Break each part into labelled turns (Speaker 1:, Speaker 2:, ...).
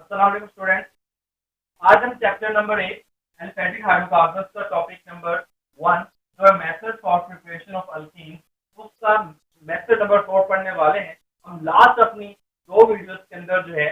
Speaker 1: अस्सलाम वालेकुम स्टूडेंट्स। आज हम चैप्टर नंबर 8 एल्फेटिक हाइड्रोकार्बन्स का टॉपिक नंबर 1 जो है method for preparation of alkyne, उसका मेथड नंबर 4 पढ़ने वाले हैं। हम लास्ट अपनी दो वीडियोस के अंदर जो है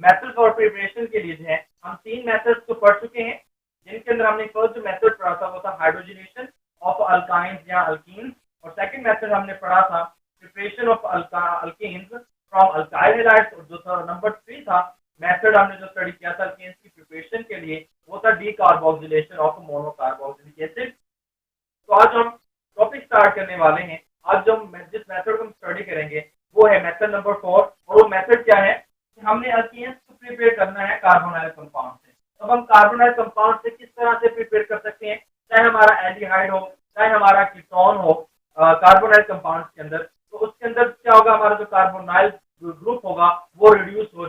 Speaker 1: मेथड फॉर प्रिपरेशन के लिए जो है हम तीन मेथड्स को पढ़ चुके हैं, जिनके अंदर हमने फर्स्ट जो मेथड पढ़ा था वो था हाइड्रोजनेशन ऑफ अल्काइंस या अल्कीन्स, और सेकंड मेथड हमने पढ़ा था preparation of alkenes from alkyl halides, और जो था नंबर 3 था मेथड हमने जो स्टडी किया था अल्कीन्स की प्रिपरेशन के लिए वो था डीकार्बोक्सिलेशन ऑफ मोनोकार्बोक्सिलिक एसिड। तो आज हम टॉपिक स्टार्ट करने वाले हैं। आज जो जिस मेथड को हम स्टडी करेंगे वो है मेथड नंबर 4, और वो मेथड क्या है कि हमने अल्कीन्स को प्रिपेयर करना है कार्बोनाइल कंपाउंड से। अब हम कार्बोनाइल कंपाउंड से किस तरह से प्रिपेयर कर सकते हैं, चाहे हमारा एल्डिहाइड हो चाहे हमारा कीटोन हो कार्बोनाइल कंपाउंड के अंदर, तो उसके अंदर क्या होगा, हमारा जो कार्बोनाइल ग्रुप होगा वो रिड्यूस हो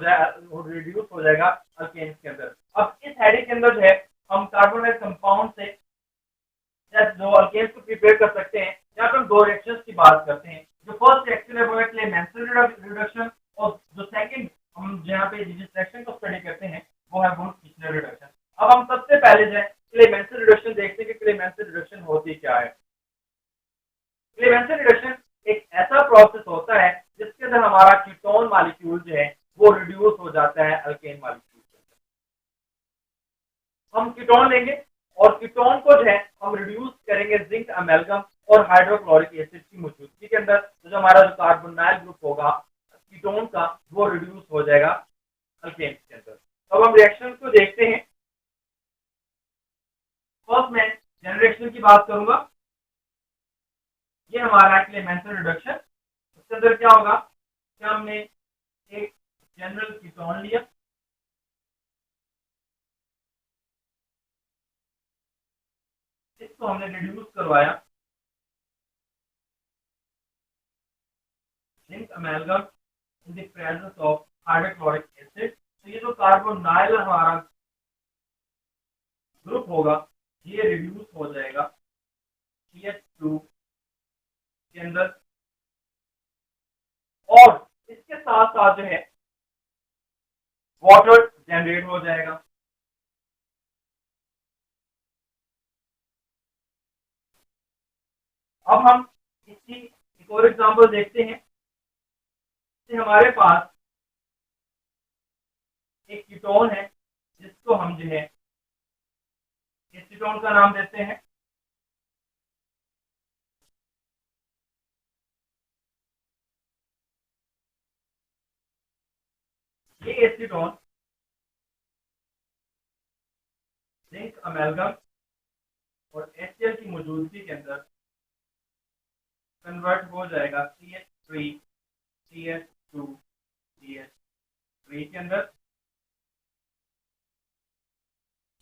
Speaker 1: जाएगा अल्केन्स के अंदर। अब इस हेडिंग के अंदर जो है हम कार्बोनाइल कंपाउंड से जो अल्केन्स को प्रिपेयर कर सकते हैं, यहाँ पर हम दो रिएक्शंस की बात करते हैं। जो फर्स्ट रिएक्शन है वो है क्लेमेंसल रिडक्शन, और जो सेकंड हम जहाँ पे जिस रिएक्शन को स्टडी करते हैं वो है वुंड-किचनर रिडक्शन। अब हम सबसे पहले जो है क्लेमेंसल रिडक्शन देखते हैं कि क्लेमेंसल रिडक्शन होती क्या है। क्लेमेंसल रिडक्शन एक ऐसा प्रोसेस होता है जिसके अंदर हमारा कीटोन मॉलिक्यूल जो है वो रिड्यूस हो जाता है अल्केन मॉलिक्यूल के अंदर। हम कीटोन लेंगे और कीटोन को जो है हम रिड्यूस करेंगे जिंक अमेल्गम और हाइड्रोक्लोरिक एसिड की मौजूदगी के अंदर, तो जो हमारा जो कार्बोनाइल ग्रुप होगा कीटोन का वो रिड्यूस हो जाएगा अल्केन के अंदर। अब हम रिएक्शन को देखते हैं। फर्स्ट मैं जनरेशन की बात करूंगा। ये हमारा क्लेमेंसल रिडक्शन, उसके अंदर क्या होगा कि हमने एक जनरल कीटोन लिया, इसको हमने रिड्यूस करवाया zinc amalgam in the presence of hydrochloric acid. तो ये जो कार्बोनाइल हमारा ग्रुप होगा ये रिड्यूस हो जाएगा CH2 के अंदर, और इसके साथ साथ जो है वाटर जनरेट हो जाएगा। अब हम इसकी एक और एग्जांपल देखते हैं कि हमारे पास एक कीटोन है जिसको हम जो है इस कीटोन का नाम देते हैं ये एसीटोन जिंक अमेल्गम और HCl की मौजूदगी के अंदर कन्वर्ट हो जाएगा CH3 CH2 CH3 के अंदर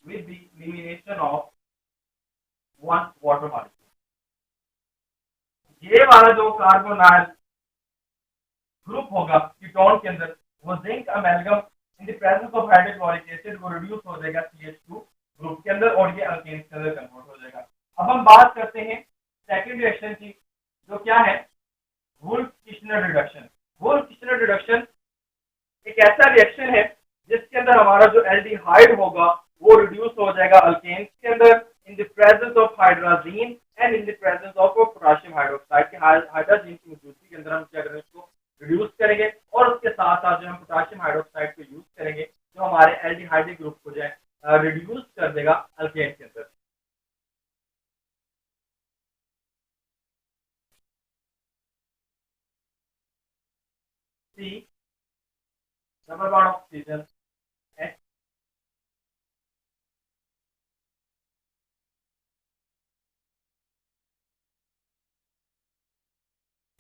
Speaker 1: with the elimination of one water molecule। ये वाला जो कार्बोनाइल ग्रुप होगा कीटोन के अंदर वो zinc amalgam in the presence of hydrochloric acid वो रिड्यूस हो जाएगा CH2 ग्रुप के अंदर, और ये अल्केन्स के अंदर कन्वर्ट हो जाएगा। अब हम बात करते हैं सेकंड रिएक्शन की, जो क्या है वुल्फ-किचनर रिडक्शन। वुल्फ-किचनर रिडक्शन एक ऐसा रिएक्शन है जिसके अंदर हमारा जो एल्डिहाइड होगा वो रिड्यूस हो जाएगा अल्केन्स के अंदर इन the presence of hydrazine and in the presence of potassium hydroxide के हाइड्रोजीन की मौजूदगी के अंदर हम क्या करेंगे, इसको रिड्यूस करेंगे, और उसके साथ साथ जो हम पोटेशियम हाइड्रोक्साइड को यूज करेंगे जो हमारे एल्डिहाइड ग्रुप को जो है रिड्यूस कर देगा अल्केन के अंदर। C double bond oxygen H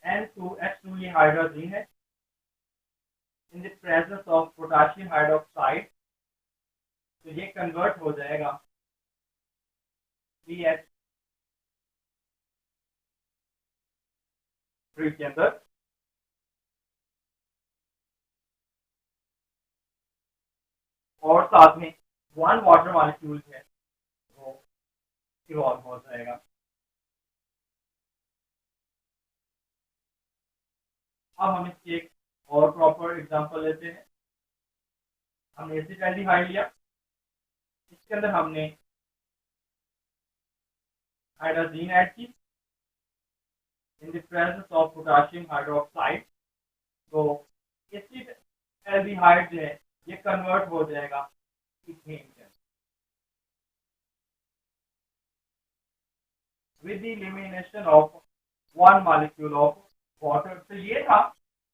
Speaker 1: N2H2 ये हाइड्रोजीन है in the presence of potassium hydroxide, तो ये कन्वर्ट हो जाएगा CH3 के अंदर, और साथ में वन वाटर मॉलिक्यूल है वो इवॉल्व हो जाएगा। अब हम इसकी एक और प्रॉपर एग्जांपल लेते हैं। हमने एसिटाल्डिहाइड लिया, इसके अंदर हमने हाइड्रोजीन ऐड की इन the presence of potassium hydroxide. तो एसिटाल्डिहाइड जो है ये कन्वर्ट हो जाएगा इथेन के अंदर with the elimination of one molecule of water। तो ये था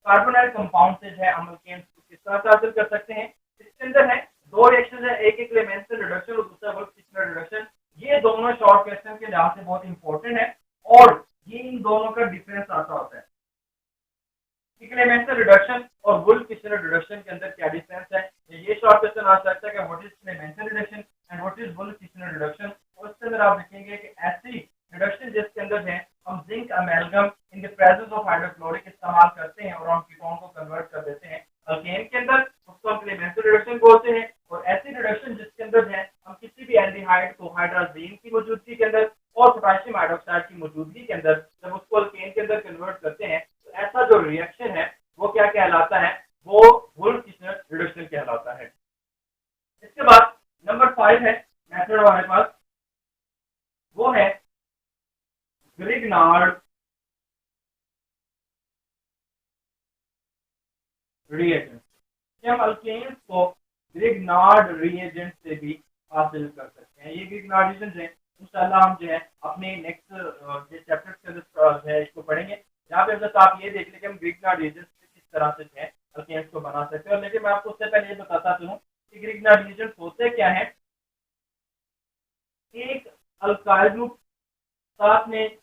Speaker 1: कार्बोनाइल कंपाउंड से जो है हम अल्केन्स को किस तरह से हासिल कर सकते हैं। इसके अंदर है दो रिएक्शन है, एक एलिमेंटल रिडक्शन और दूसरा वर्क फिशनर रिडक्शन। ये दोनों शॉर्ट क्वेश्चन के लिहाज से बहुत इंपॉर्टेंट है और ये इन दोनों का डिफरेंस आता होता है। एलिमेंटल रिडक्शन और वुल फिशनर रिडक्शन के अंदर क्या डिफरेंस है, ये शॉर्ट क्वेश्चन आ सकता है कि what is elemental reduction and what is Wolff Kishner reduction. और इसके अंदर आप देखेंगे कि ऐसी रिडक्शन जिसके अंदर है हम zinc amalgam in the presence of hydrochloric इस्तेमाल करते हैं और हम कीटोन को कन्वर्ट कर देते हैं अल्केन के अंदर, उसको हम एलिमेंटल रिडक्शन बोलते हैं। और ऐसी रिडक्शन जिसके अंदर है हम किसी भी एल्डिहाइड को हाइड्रोजीन की मौजूदगी के अंदर और पोटेशियम हाइड्रोक्साइड की मौजूदगी के अंदर जब उसको अल्केन के अंदर कन्वर्ट करते हैं तो ऐसा जो रिएक्शन है वो क्या कहलाता है, वो वुल्फ फिशनर रिडक्शन कहलाता है। इसके बाद नंबर 5 है मेथड हमारे पास, वो है ग्रिग्नार्ड रिएजेंट। हम अल्केन्स को ग्रिग्नार्ड रिएजेंट से भी हासिल कर सकते हैं। ये ग्रिग्नार्ड रिएजेंट है इंशाल्लाह हम जो है अपने नेक्स्ट चैप्टर के अंदर है इसको पढ़ेंगे। यहाँ पे बस आप ये देख लें कि हम ग्रिग्नार्ड रिएजेंट से किस तरह से जो है अल्केन्स को बना सकते हैं। और लेकिन मैं आपको उससे पहले ये बताता चलूँ कि ग्रिग्नार्ड रिएजेंट होते क्या है। एक अल्काइल ग्रुप साथ में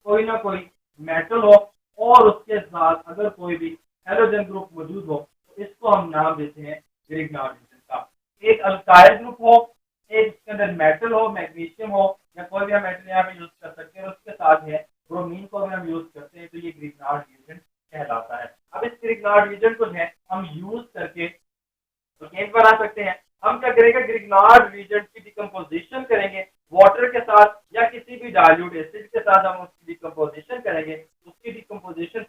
Speaker 1: कोई ना कोई मेटल हो और उसके साथ अगर कोई भी हेलोजन ग्रुप मौजूद हो तो इसको हम नाम देते हैं ग्रिग्नार्ड रिएजेंट का। एक अल्काइल ग्रुप हो, एक इसके अंदर मेटल हो, मैग्नीशियम हो या कोई भी हम मेटल यहाँ पे यूज कर सकते हैं और उसके साथ है ब्रोमीन को भी हम यूज करते हैं, तो ये ग्रिग्नार्ड रिएजेंट कहलाता है। अब इस ग्रिग्नार्ड रिएजेंट को है हम यूज करके अल्केन बना सकते हैं। हम क्या करेंगे, ग्रिग्नार्ड रिएजेंट की डिकम्पोजिशन करेंगे वाटर के साथ या किसी भी डाइल्यूट एसिड के साथ हम उसकी डिकम्पोजिशन करेंगे। उसकी डिकम्पोजिशन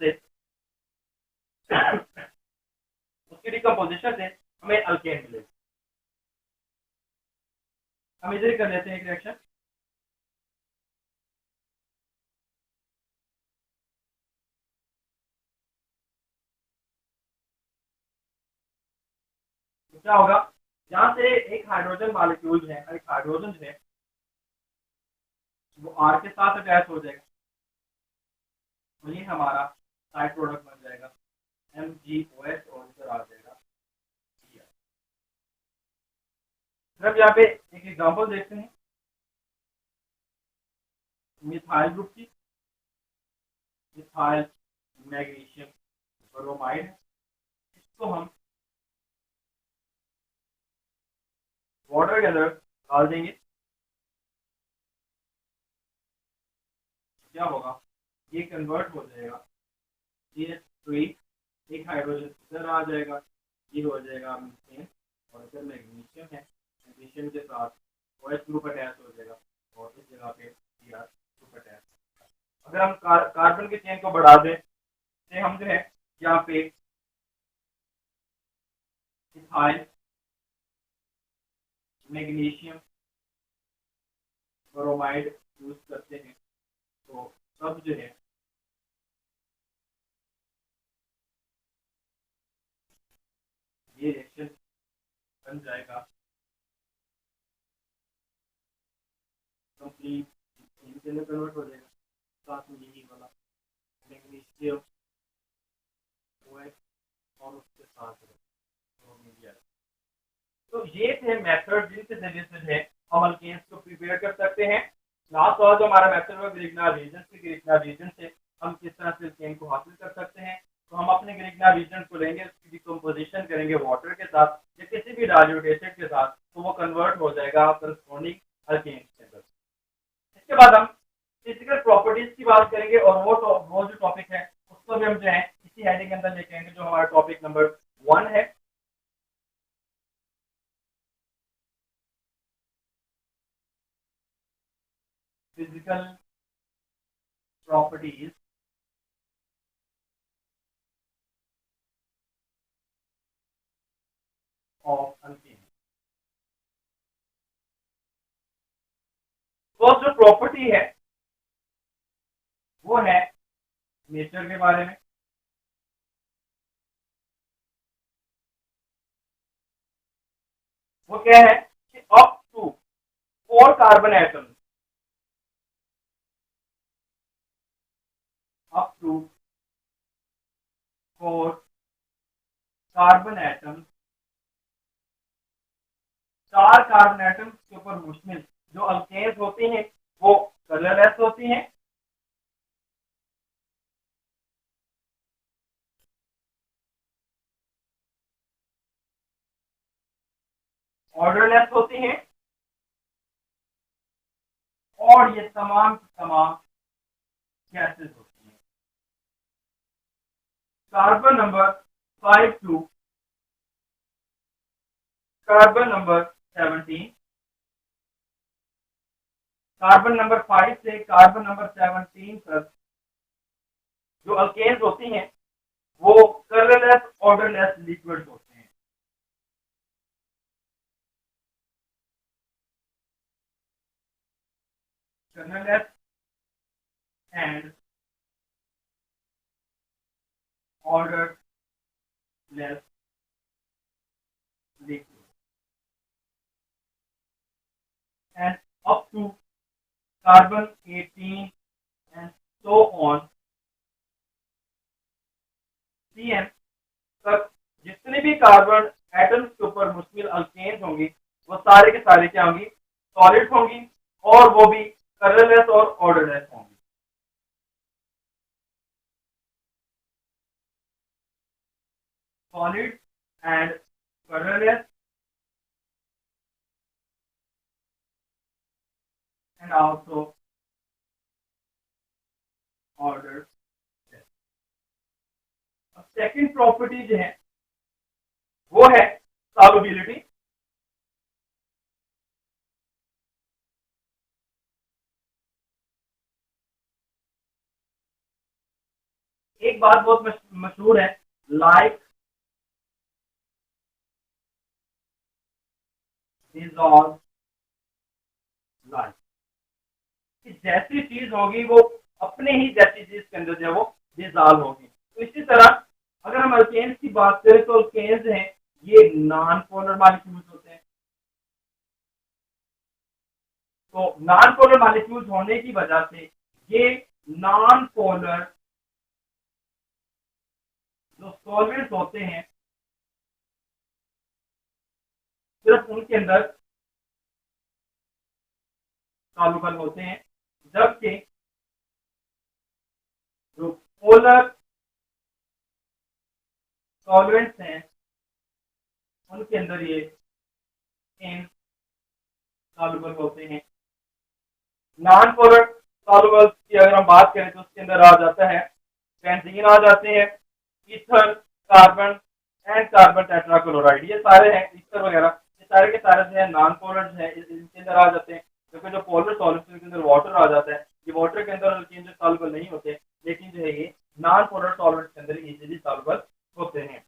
Speaker 1: से हमें अल्केन मिलेगा। हम इधर कर लेते हैं एक रिएक्शन। तो क्या होगा, यहाँ से एक हाइड्रोजन मॉलिक्यूल है, एक हाइड्रोजन है वो आर के साथ अटैच हो जाएगा तो ये हमारा साइड प्रोडक्ट बन जाएगा MgOH और इधर आ जाएगा। फिर अब यहाँ पे एक एग्जांपल देखते हैं मिथाइल ग्रुप की, मिथाइल मैग्नीशियम ब्रोमाइड। इसको हम वाटर के अंदर डाल देंगे। क्या होगा, ये कन्वर्ट हो जाएगा CH3, एक हाइड्रोजन इधर आ जाएगा, ये हो जाएगा मीथेन और इधर मैग्नीशियम है, मैग्नीशियम के साथ OH ग्रुप अटैच हो जाएगा और इस जगह पे Cr ग्रुप अटैच। अगर हम कार्बन के चेन को बढ़ा दें तो हम जो है यहाँ पे इथाइल मैग्नीशियम ब्रोमाइड यूज करते हैं तो सब जो है ये रिएक्शन बन जाएगा कंप्लीट इनके लिए कन्वर्ट हो जाएगा। साथ में यही वाला मैग्नीशियम OH और उसके साथ ब्रोमीन। तो ये थे मेथड जिनके जरिए से है हम अल्केन्स को प्रिपेयर कर सकते हैं। लास्ट वाला जो हमारा मेथड है ग्रिग्नार्ड रिएजेंट से, ग्रिग्नार्ड रिएजेंट से हम किस तरह से अल्केन को हासिल कर सकते हैं। तो हम अपने ग्रिग्नार्ड रिएजेंट को लेंगे, उसकी डिकम्पोजिशन करेंगे वाटर के साथ या किसी भी डाइल्यूट एसिड के साथ, तो वो कन्वर्ट हो जाएगा करस्पॉन्डिंग अल्केन के अंदर। इसके बाद हम फिजिकल प्रॉपर्टीज की बात करेंगे और वो जो टॉपिक है उसको भी हम जो है इसी हेडिंग के अंदर लेके आएंगे जो हमारा टॉपिक नंबर 1 है। Physical properties of alkane. तो जो प्रॉपर्टी है वो है नेचर के बारे में। वो क्या है कि up to 4 carbon atom, up to 4 carbon atom, 4 carbon atom के ऊपर मुश्तमिल जो अल्केन्स होती हैं वो कलरलेस होती हैं, ऑर्डरलेस होती हैं, और ये तमाम तमाम गैसेस होती हैं। Carbon number 5 to carbon number 17, carbon number 5 से कार्बन नंबर 17 तक जो अल्केन्स होती हैं वो कलरलेस ऑर्डरलेस लिक्विड्स होते हैं। Colourless and odourless liquid and up to carbon 18 and so on CN तक जितने भी कार्बन एटम्स के ऊपर मुश्किल अल्केन्स होंगी वो सारे के सारे क्या होंगी, सॉलिड होंगी, और वो भी कलरलेस और ऑर्डरलेस होंगी। Solid and colourless and also order. अब सेकंड प्रॉपर्टी जो है वो है सॉल्युबिलिटी। एक बात बहुत मशहूर है, लाइक डिसॉल्व लाइक, कि जैसी चीज होगी वो अपने ही जैसी चीज के अंदर जो है वो डिसॉल्व होगी। तो इसी तरह अगर हम अल्केन्स की बात करें तो अल्केन्स हैं ये नॉन पोलर मॉलिक्यूल्स होते हैं। तो नॉन पोलर मॉलिक्यूल्स होने की वजह से ये नॉन पोलर जो सॉल्वेंट्स होते हैं सिर्फ उनके अंदर सॉल्युबल होते हैं, जबकि जो पोलर सॉल्वेंट्स हैं उनके अंदर ये इनसॉल्युबल होते हैं। नॉन पोलर सॉल्युबल्स की अगर हम बात करें तो उसके अंदर आ जाता है बेंजीन, आ जाते हैं ether, carbon and carbon tetrachloride, ये सारे हैं ईथर वगैरह, ये सारे के सारे जो है नॉन पोलर जो है इनके अंदर आ जाते हैं। क्योंकि जो पोलर सॉल्यूशन के अंदर वाटर आ जाता है, ये वाटर के अंदर अल्कीन जो सॉल्युबल नहीं होते, लेकिन जो है ये नॉन पोलर सॉल्वेंट के अंदर इजीली सॉल्युबल होते हैं।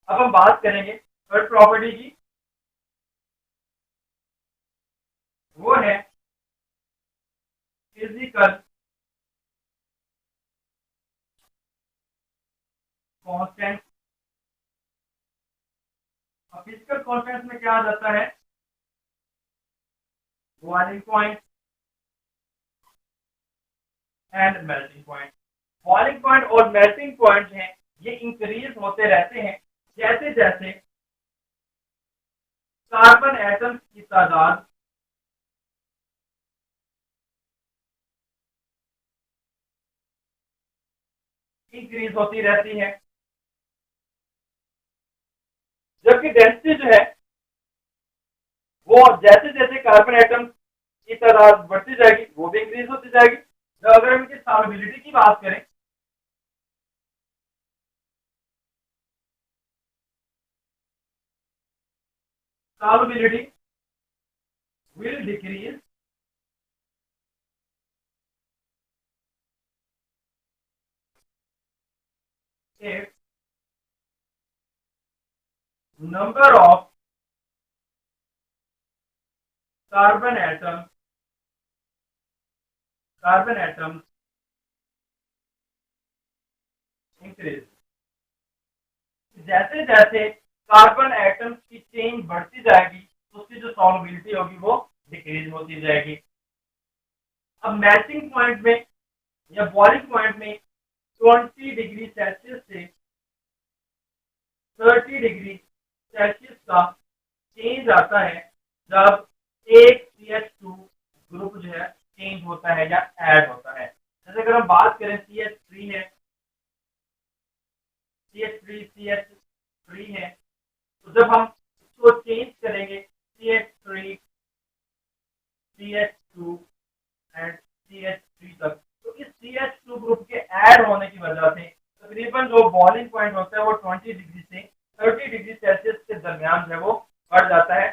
Speaker 1: अब हम बात करेंगे थर्ड प्रॉपर्टी की, वो है फिजिकल कांस्टेंट। अब फिजिकल कांस्टेंट में क्या आ जाता है, boiling point and melting point. Boiling point और मेल्टिंग पॉइंट हैं ये इंक्रीज होते रहते हैं जैसे जैसे कार्बन एटम्स की तादाद इंक्रीज होती रहती है, जबकि डेंसिटी जो है वो जैसे जैसे कार्बन एटम्स की तादाद बढ़ती जाएगी वो भी इंक्रीज होती जाएगी। तो अगर हम इनकी सॉल्युबिलिटी की बात करें, solubility will decrease if number of carbon atom increase. जैसे जैसे कार्बन एटम्स की चेन बढ़ती जाएगी उसकी जो सॉल्युबिलिटी होगी वो डिक्रीज होती जाएगी। अब मैचिंग पॉइंट में या बॉइलिंग पॉइंट में 20 डिग्री सेल्सियस से 30 डिग्री सेल्सियस का चेंज आता है जब एक CH2 ग्रुप जो है चेंज होता है या ऐड होता है। जैसे अगर हम बात करें CH3 है, CH3 है, तो जब हम इसको चेंज करेंगे CH3 CH2 एंड CH3 तक, तो इस CH2 ग्रुप के ऐड होने की वजह से तकरीबन जो बॉइलिंग पॉइंट होता है वो 20 डिग्री से 30 डिग्री सेल्सियस के दरमियान जो है वो बढ़ जाता है